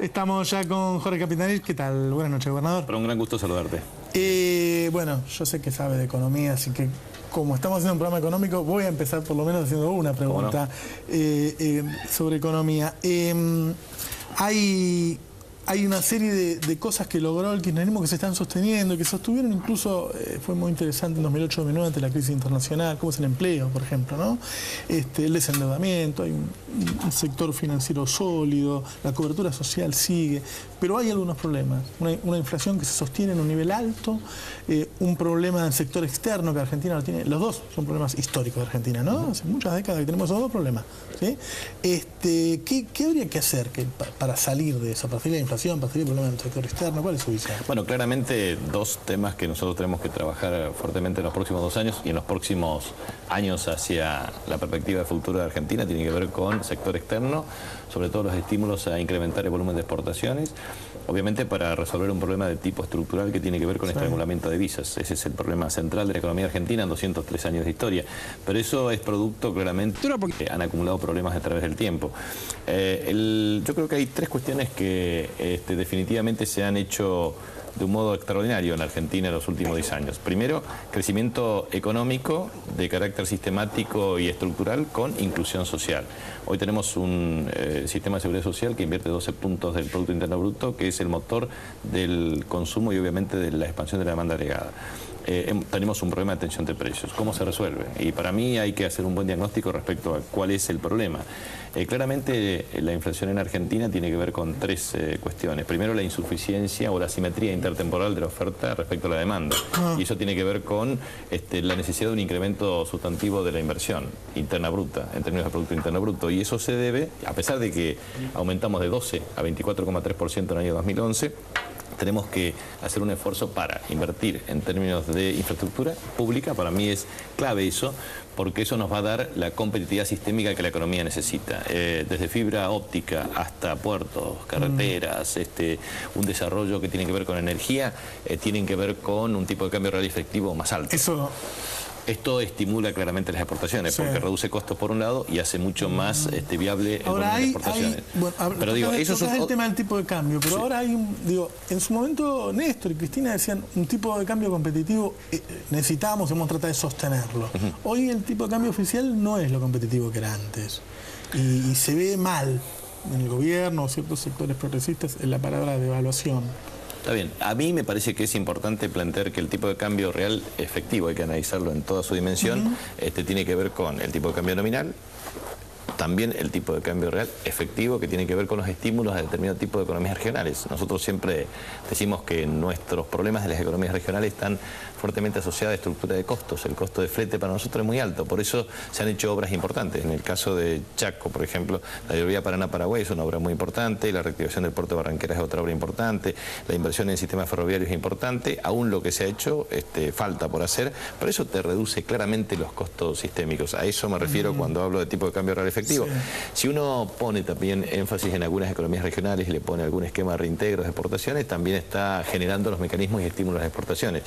Estamos ya con Jorge Capitanich. ¿Qué tal? Buenas noches, gobernador. Para un gran gusto saludarte. Bueno, yo sé que sabe de economía, así que como estamos haciendo un programa económico, voy a empezar por lo menos haciendo una pregunta sobre economía. Hay una serie de cosas que logró el kirchnerismo que se están sosteniendo y que sostuvieron incluso, fue muy interesante en 2008-2009 ante la crisis internacional, como es el empleo, por ejemplo, ¿no? El desendeudamiento, hay un sector financiero sólido, la cobertura social sigue, pero hay algunos problemas. Una inflación que se sostiene en un nivel alto, un problema del sector externo que Argentina lo tiene. Los dos son problemas históricos de Argentina, ¿no? Hace muchas décadas que tenemos esos dos problemas, ¿sí? ¿Qué habría que hacer para salir de eso, para salir de la inflación, para salir del problema del sector externo? ¿Cuál es su visión? Bueno, claramente dos temas que nosotros tenemos que trabajar fuertemente en los próximos 2 años y en los próximos años hacia la perspectiva futura de Argentina tiene que ver con sector externo, sobre todo los estímulos a incrementar el volumen de exportaciones, obviamente para resolver un problema de tipo estructural que tiene que ver con el estrangulamiento de divisas. Ese es el problema central de la economía argentina en 203 años de historia. Pero eso es producto claramente porque han acumulado problemas a través del tiempo. Yo creo que hay 3 cuestiones que definitivamente se han hecho de un modo extraordinario en la Argentina en los últimos 10 años. Primero, crecimiento económico de carácter sistemático y estructural con inclusión social. Hoy tenemos un sistema de seguridad social que invierte 12 puntos del Producto Interno Bruto, que es el motor del consumo y obviamente de la expansión de la demanda agregada. Tenemos un problema de tensión de precios. ¿Cómo se resuelve? Y para mí hay que hacer un buen diagnóstico respecto a cuál es el problema. Claramente la inflación en Argentina tiene que ver con 3 cuestiones. Primero, la insuficiencia o la asimetría intertemporal de la oferta respecto a la demanda. Y eso tiene que ver con la necesidad de un incremento sustantivo de la inversión interna bruta, en términos de Producto Interno Bruto. Y eso se debe, a pesar de que aumentamos de 12 a 24,3% en el año 2011, tenemos que hacer un esfuerzo para invertir en términos de infraestructura pública. Para mí es clave eso, porque eso nos va a dar la competitividad sistémica que la economía necesita. Desde fibra óptica hasta puertos, carreteras, un desarrollo que tiene que ver con energía, tienen que ver con un tipo de cambio real y efectivo más alto. Esto estimula claramente las exportaciones, porque reduce costos por un lado y hace mucho más viable el volumen de exportaciones. Pero digo, eso es el tema del tipo de cambio, pero ahora hay en su momento Néstor y Cristina decían un tipo de cambio competitivo necesitábamos y hemos tratado de sostenerlo. Hoy el tipo de cambio oficial no es lo competitivo que era antes y se ve mal en el gobierno o ciertos sectores progresistas en la palabra devaluación. Está bien, a mí me parece que es importante plantear que el tipo de cambio real efectivo, hay que analizarlo en toda su dimensión, tiene que ver con el tipo de cambio nominal, también el tipo de cambio real efectivo que tiene que ver con los estímulos a determinado tipo de economías regionales. Nosotros siempre decimos que nuestros problemas de las economías regionales están fuertemente asociadas a estructura de costos. El costo de flete para nosotros es muy alto, por eso se han hecho obras importantes. En el caso de Chaco, por ejemplo, la hidrovía Paraná-Paraguay es una obra muy importante, la reactivación del puerto de Barranqueras es otra obra importante, la inversión en el sistema ferroviario es importante, aún lo que se ha hecho falta por hacer, pero eso te reduce claramente los costos sistémicos. A eso me refiero cuando hablo de tipo de cambio real efectivo. Si uno pone también énfasis en algunas economías regionales y le pone algún esquema de reintegro de exportaciones, también está generando los mecanismos y estímulos de exportaciones.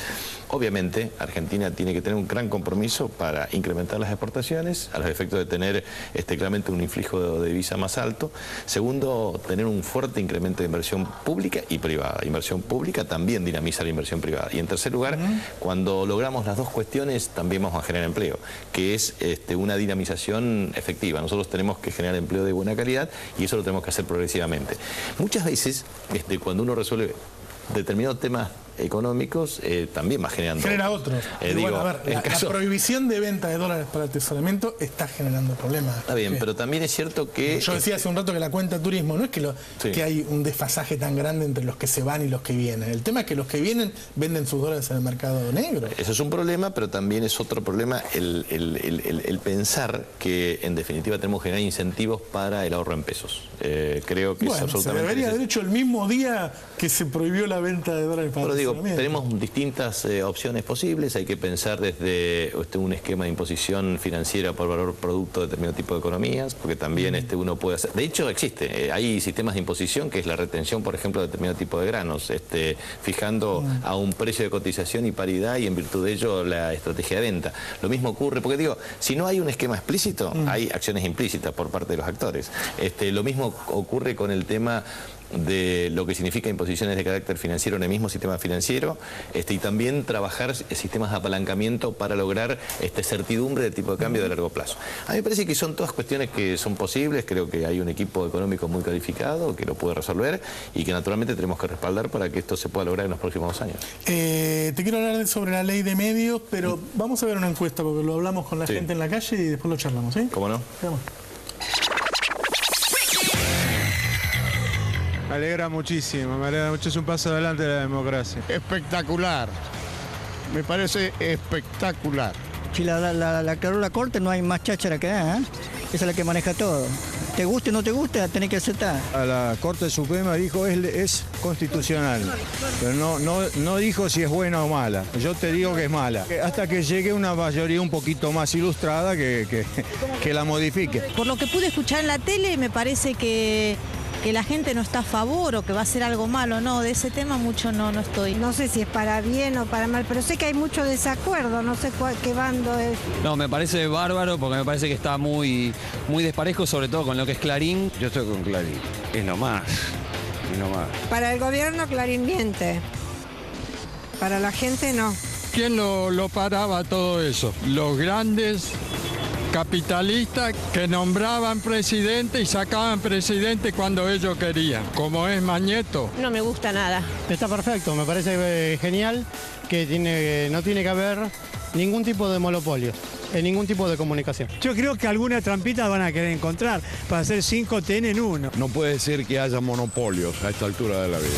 Obviamente, Argentina tiene que tener un gran compromiso para incrementar las exportaciones, a los efectos de tener claramente un influjo de divisa más alto. Segundo, tener un fuerte incremento de inversión pública y privada. Inversión pública también dinamiza la inversión privada. Y en tercer lugar, cuando logramos las dos cuestiones, también vamos a generar empleo, que es una dinamización efectiva. Nosotros tenemos que generar empleo de buena calidad y eso lo tenemos que hacer progresivamente. Muchas veces, cuando uno resuelve determinados temas económicos, también va generando... Genera otros. Bueno, a ver, la prohibición de venta de dólares para el atesoramiento está generando problemas. Está bien, pero también es cierto que... Yo decía hace un rato que la cuenta turismo, no es que hay un desfasaje tan grande entre los que se van y los que vienen. El tema es que los que vienen venden sus dólares en el mercado negro. Eso es un problema, pero también es otro problema el pensar que en definitiva tenemos que generar incentivos para el ahorro en pesos. Creo que es absolutamente... se debería haber hecho el mismo día que se prohibió la venta de dólares para el atesoramiento. Tenemos distintas opciones posibles, hay que pensar desde un esquema de imposición financiera por valor producto de determinado tipo de economías, porque también uno puede hacer... De hecho existe, hay sistemas de imposición que es la retención, por ejemplo, de determinado tipo de granos, fijando a un precio de cotización y paridad y en virtud de ello la estrategia de venta. Lo mismo ocurre, porque si no hay un esquema explícito, hay acciones implícitas por parte de los actores. Lo mismo ocurre con el tema de lo que significa imposiciones de carácter financiero en el mismo sistema financiero, y también trabajar sistemas de apalancamiento para lograr certidumbre del tipo de cambio de largo plazo. A mí me parece que son todas cuestiones que son posibles, creo que hay un equipo económico muy calificado que lo puede resolver y que naturalmente tenemos que respaldar para que esto se pueda lograr en los próximos 2 años. Te quiero hablar sobre la ley de medios, pero vamos a ver una encuesta porque lo hablamos con la gente en la calle y después lo charlamos, ¿sí? ¿Cómo no? Veamos. Me alegra muchísimo, es un paso adelante de la democracia. Espectacular, me parece espectacular. Si la aclaró la Corte, no hay más cháchara que da, ¿eh? Esa es la que maneja todo. Te guste o no te guste, tenés que aceptar. A la Corte Suprema dijo es constitucional, pero no dijo si es buena o mala. Yo te digo que es mala. Hasta que llegue una mayoría un poquito más ilustrada que la modifique. Por lo que pude escuchar en la tele, me parece que la gente no está a favor o que va a ser algo malo, no, de ese tema mucho no estoy. No sé si es para bien o para mal, pero sé que hay mucho desacuerdo, no sé qué bando es. No, me parece bárbaro porque me parece que está muy desparejo, sobre todo con lo que es Clarín. Yo estoy con Clarín, es nomás. Para el gobierno Clarín miente, para la gente no. ¿Quién lo paraba todo eso? Los grandes capitalistas que nombraban presidente y sacaban presidente cuando ellos querían, como es Mañeto. No me gusta nada. Está perfecto, me parece genial que no tiene que haber ningún tipo de monopolio en ningún tipo de comunicación. Yo creo que alguna trampita van a querer encontrar para hacer 5 TN en uno. No puede ser que haya monopolios a esta altura de la vida.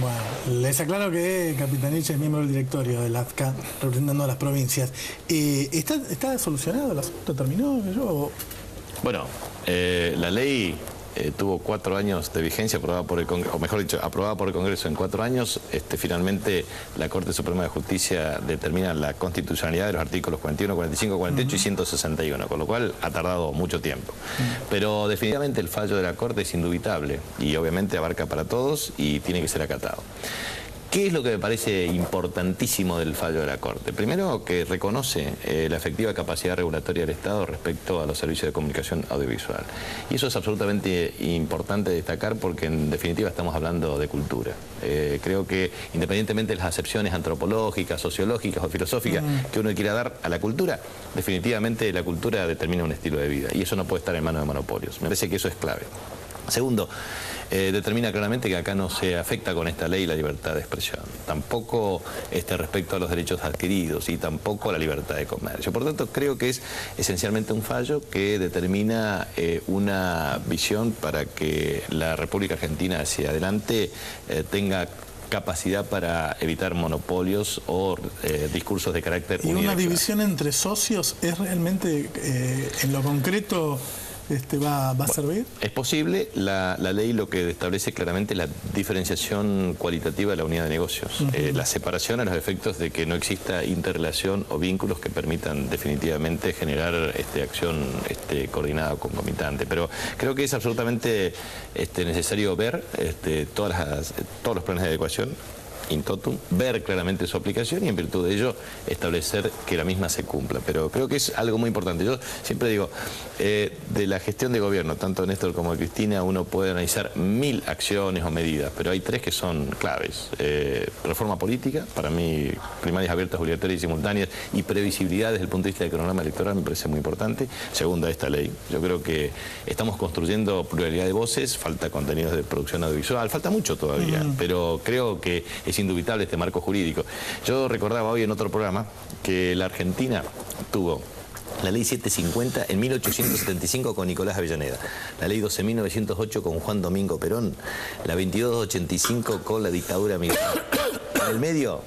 Bueno, les aclaro que Capitanich es miembro del directorio del AFCA, representando a las provincias. ¿Está solucionado el asunto? ¿Terminó? Bueno, la ley tuvo 4 años de vigencia aprobada por el Congreso, o mejor dicho, aprobada por el Congreso en 4 años. Finalmente la Corte Suprema de Justicia determina la constitucionalidad de los artículos 41, 45, 48 y 161, con lo cual ha tardado mucho tiempo. Pero definitivamente el fallo de la Corte es indubitable y obviamente abarca para todos y tiene que ser acatado. ¿Qué es lo que me parece importantísimo del fallo de la Corte? Primero, que reconoce la efectiva capacidad regulatoria del Estado respecto a los servicios de comunicación audiovisual. Y eso es absolutamente importante destacar porque en definitiva estamos hablando de cultura. Creo que independientemente de las acepciones antropológicas, sociológicas o filosóficas que uno quiera dar a la cultura, definitivamente la cultura determina un estilo de vida y eso no puede estar en manos de monopolios. Me parece que eso es clave. Segundo, determina claramente que acá no se afecta con esta ley la libertad de expresión, tampoco respecto a los derechos adquiridos y tampoco a la libertad de comercio. Por tanto, creo que es esencialmente un fallo que determina una visión para que la República Argentina hacia adelante tenga capacidad para evitar monopolios o discursos de carácter unidireccional. ¿Y una división entre socios es realmente, en lo concreto, va a servir? Es posible. La ley lo que establece claramente la diferenciación cualitativa de la unidad de negocios, la separación a los efectos de que no exista interrelación o vínculos que permitan definitivamente generar acción coordinada o concomitante. Pero creo que es absolutamente necesario ver todos los planes de adecuación in totum, ver claramente su aplicación y en virtud de ello establecer que la misma se cumpla. Pero creo que es algo muy importante. Yo siempre digo, de la gestión de gobierno, tanto de Néstor como de Cristina, uno puede analizar 1000 acciones o medidas, pero hay 3 que son claves. Reforma política, para mí primarias abiertas, obligatorias y simultáneas, y previsibilidad desde el punto de vista del cronograma electoral me parece muy importante. Segunda, esta ley. Yo creo que estamos construyendo pluralidad de voces, falta contenidos de producción audiovisual, falta mucho todavía, pero creo que es indubitable este marco jurídico. Yo recordaba hoy en otro programa que la Argentina tuvo la ley 750 en 1875 con Nicolás Avellaneda, la ley 12.908 con Juan Domingo Perón, la 2285 con la dictadura militar. En el medio,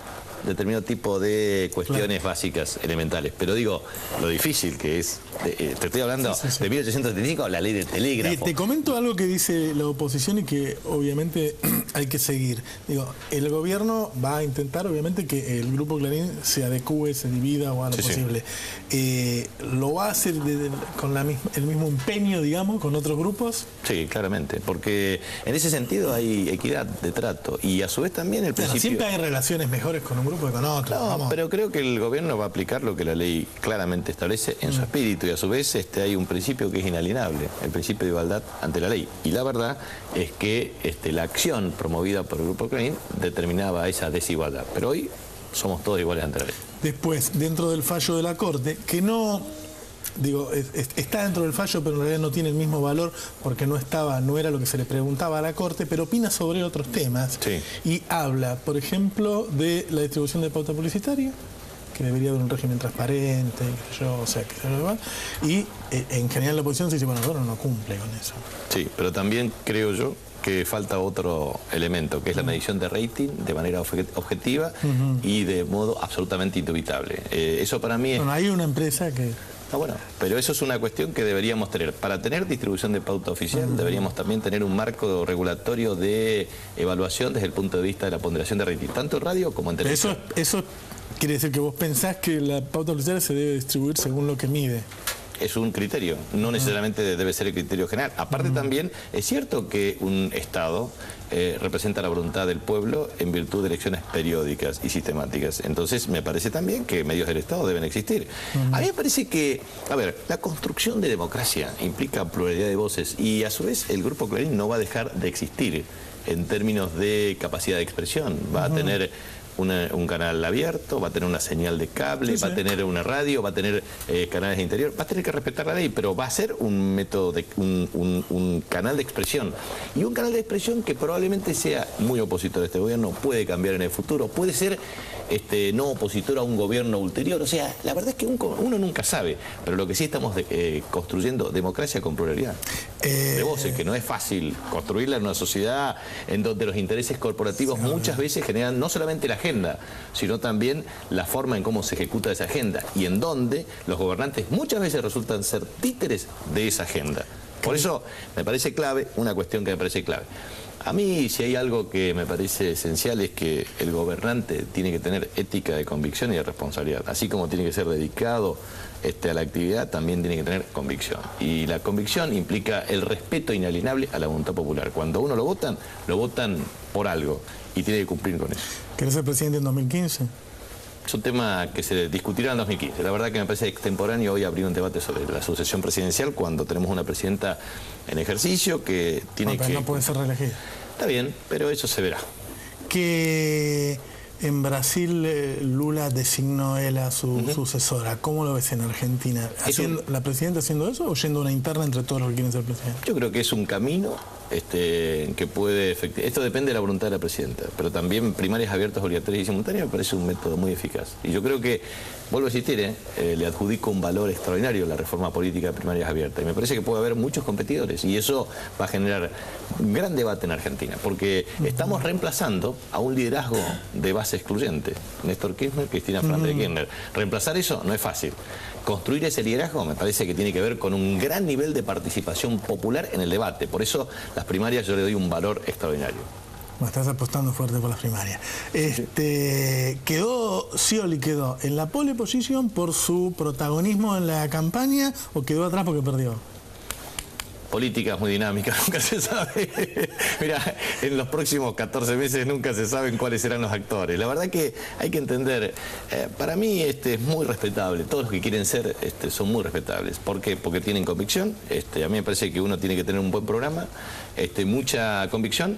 determinado tipo de cuestiones básicas, elementales. Pero digo, lo difícil que es, te estoy hablando de 1875, la ley del telégrafo. Te comento algo que dice la oposición y que obviamente hay que seguir. Digo, el gobierno va a intentar obviamente que el Grupo Clarín se adecúe, se divida o haga lo posible. ¿Lo va a hacer con el mismo empeño, digamos, con otros grupos? Sí, claramente, porque en ese sentido hay equidad de trato y a su vez también el principio... Siempre hay relaciones mejores con un grupo puede con otro. No, pero creo que el gobierno va a aplicar lo que la ley claramente establece en su espíritu, y a su vez hay un principio que es inalienable, el principio de igualdad ante la ley. Y la verdad es que la acción promovida por el Grupo Clarín determinaba esa desigualdad. Pero hoy somos todos iguales ante la ley. Después, dentro del fallo de la Corte, que no... Digo, está dentro del fallo, pero en realidad no tiene el mismo valor porque no era lo que se le preguntaba a la Corte, pero opina sobre otros temas. Sí. Y habla, por ejemplo, de la distribución de pauta publicitaria, que debería haber un régimen transparente, y en general la oposición se dice, bueno, nosotros no cumple con eso. Sí, pero también creo yo que falta otro elemento, que es la medición de rating de manera objetiva y de modo absolutamente indubitable. Eso para mí es... Bueno, hay una empresa que... bueno, pero eso es una cuestión que deberíamos tener. Para tener distribución de pauta oficial deberíamos también tener un marco regulatorio de evaluación desde el punto de vista de la ponderación de rating, tanto en radio como en televisión. Eso quiere decir que vos pensás que la pauta oficial se debe distribuir según lo que mide. Es un criterio, no necesariamente debe ser el criterio general. Aparte también, es cierto que un Estado representa la voluntad del pueblo en virtud de elecciones periódicas y sistemáticas. Entonces me parece también que medios del Estado deben existir. A mí me parece que, a ver, la construcción de democracia implica pluralidad de voces y a su vez el Grupo Clarín no va a dejar de existir en términos de capacidad de expresión. Va a tener un canal abierto, va a tener una señal de cable, va a tener una radio, va a tener canales de interior, va a tener que respetar la ley, pero va a ser un método, un canal de expresión. Y un canal de expresión que probablemente sea muy opositor a este gobierno, puede cambiar en el futuro, puede ser no opositor a un gobierno ulterior. O sea, la verdad es que uno nunca sabe, pero lo que sí estamos construyendo democracia con pluralidad de voces, que no es fácil construirla en una sociedad en donde los intereses corporativos muchas veces generan no solamente la agenda, sino también la forma en cómo se ejecuta esa agenda y en donde los gobernantes muchas veces resultan ser títeres de esa agenda. Por eso me parece clave, una cuestión que me parece clave. A mí, si hay algo que me parece esencial, es que el gobernante tiene que tener ética de convicción y de responsabilidad. Así como tiene que ser dedicado a la actividad, también tiene que tener convicción. Y la convicción implica el respeto inalienable a la voluntad popular. Cuando uno lo votan por algo y tiene que cumplir con eso. ¿Querés ser presidente en 2015? Es un tema que se discutirá en 2015. La verdad que me parece extemporáneo hoy abrir un debate sobre la sucesión presidencial cuando tenemos una presidenta en ejercicio que tiene que... no puede ser reelegida. Está bien, pero eso se verá. Que en Brasil Lula designó él a su sucesora. ¿Cómo lo ves en Argentina? ¿La presidenta haciendo eso o yendo a una interna entre todos los que quieren ser presidente? Yo creo que es un camino que puede efectivamente... Esto depende de la voluntad de la presidenta, pero también primarias abiertas, obligatorias y simultáneas me parece un método muy eficaz. Y yo creo que, vuelvo a insistir, le adjudico un valor extraordinario a la reforma política de primarias abiertas. Y me parece que puede haber muchos competidores y eso va a generar un gran debate en Argentina, porque estamos reemplazando a un liderazgo de base excluyente. Néstor Kirchner, Cristina Fernández de Kirchner. Reemplazar eso no es fácil. Construir ese liderazgo me parece que tiene que ver con un gran nivel de participación popular en el debate. Por eso las primarias yo le doy un valor extraordinario. Estás apostando fuerte por las primarias. ¿Scioli quedó en la pole position por su protagonismo en la campaña o quedó atrás porque perdió? Política es muy dinámica, nunca se sabe. Mira, en los próximos 14 meses nunca se saben cuáles serán los actores. La verdad que hay que entender, para mí es muy respetable, todos los que quieren ser son muy respetables. ¿Por qué? Porque tienen convicción. A mí me parece que uno tiene que tener un buen programa, mucha convicción.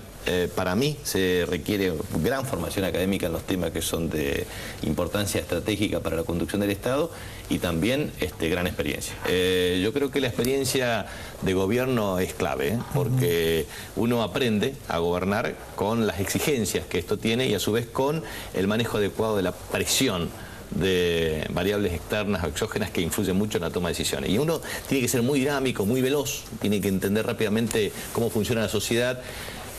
Para mí se requiere gran formación académica en los temas que son de importancia estratégica para la conducción del Estado y también gran experiencia. Yo creo que la experiencia de gobierno es clave, porque uno aprende a gobernar con las exigencias que esto tiene y a su vez con el manejo adecuado de la presión de variables externas o exógenas que influyen mucho en la toma de decisiones. Y uno tiene que ser muy dinámico, muy veloz, tiene que entender rápidamente cómo funciona la sociedad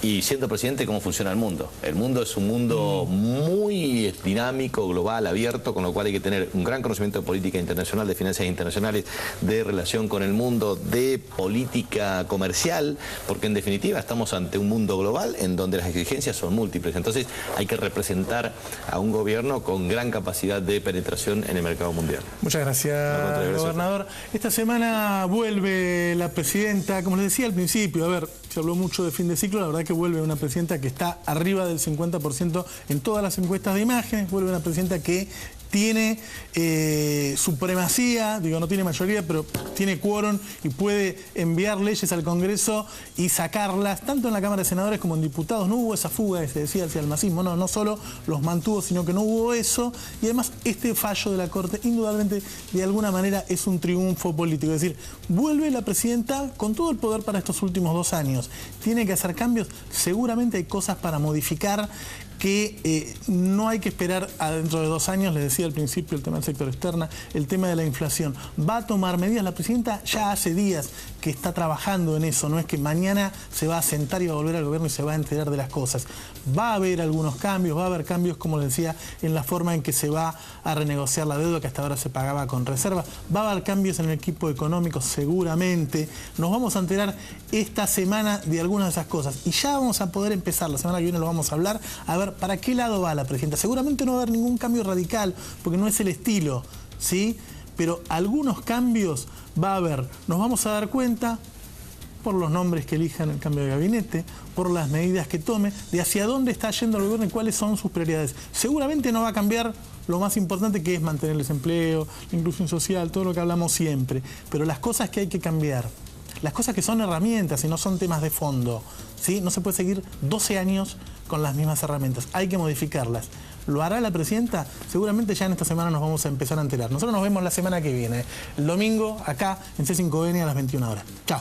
y, siendo presidente, cómo funciona el mundo. El mundo es un mundo muy dinámico, global, abierto, con lo cual hay que tener un gran conocimiento de política internacional, de finanzas internacionales, de relación con el mundo, de política comercial, porque en definitiva estamos ante un mundo global en donde las exigencias son múltiples. Entonces hay que representar a un gobierno con gran capacidad de penetración en el mercado mundial. Muchas gracias, gobernador. Esta semana vuelve la presidenta, como les decía al principio, a ver... Se habló mucho de fin de ciclo, la verdad que vuelve una presidenta que está arriba del 50% en todas las encuestas de imágenes, vuelve una presidenta que tiene supremacía, digo, no tiene mayoría, pero tiene quórum y puede enviar leyes al Congreso y sacarlas, tanto en la Cámara de Senadores como en diputados. No hubo esa fuga que se decía hacia el masismo, no solo los mantuvo, sino que no hubo eso. Y además este fallo de la Corte, indudablemente, de alguna manera es un triunfo político. Es decir, vuelve la presidenta con todo el poder para estos últimos 2 años. Tiene que hacer cambios, seguramente hay cosas para modificar que no hay que esperar a dentro de 2 años, les decía al principio, el tema del sector externo, el tema de la inflación. Va a tomar medidas, la presidenta ya hace días que está trabajando en eso, no es que mañana se va a sentar y va a volver al gobierno y se va a enterar de las cosas. Va a haber algunos cambios, va a haber cambios, como les decía, en la forma en que se va a renegociar la deuda que hasta ahora se pagaba con reserva. Va a haber cambios en el equipo económico, seguramente. Nos vamos a enterar esta semana de algunas de esas cosas. Y ya vamos a poder empezar, la semana que viene lo vamos a hablar, a ver para qué lado va la presidenta. Seguramente no va a haber ningún cambio radical, porque no es el estilo, ¿sí? Pero algunos cambios va a haber. Nos vamos a dar cuenta por los nombres que elijan el cambio de gabinete, por las medidas que tome, de hacia dónde está yendo el gobierno y cuáles son sus prioridades. Seguramente no va a cambiar lo más importante, que es mantener el desempleo, la inclusión social, todo lo que hablamos siempre, pero las cosas que hay que cambiar, las cosas que son herramientas y no son temas de fondo, ¿sí? No se puede seguir 12 años con las mismas herramientas, hay que modificarlas. ¿Lo hará la presidenta? Seguramente ya en esta semana nos vamos a empezar a enterar. Nosotros nos vemos la semana que viene, el domingo, acá en C5N a las 21 horas. Chao.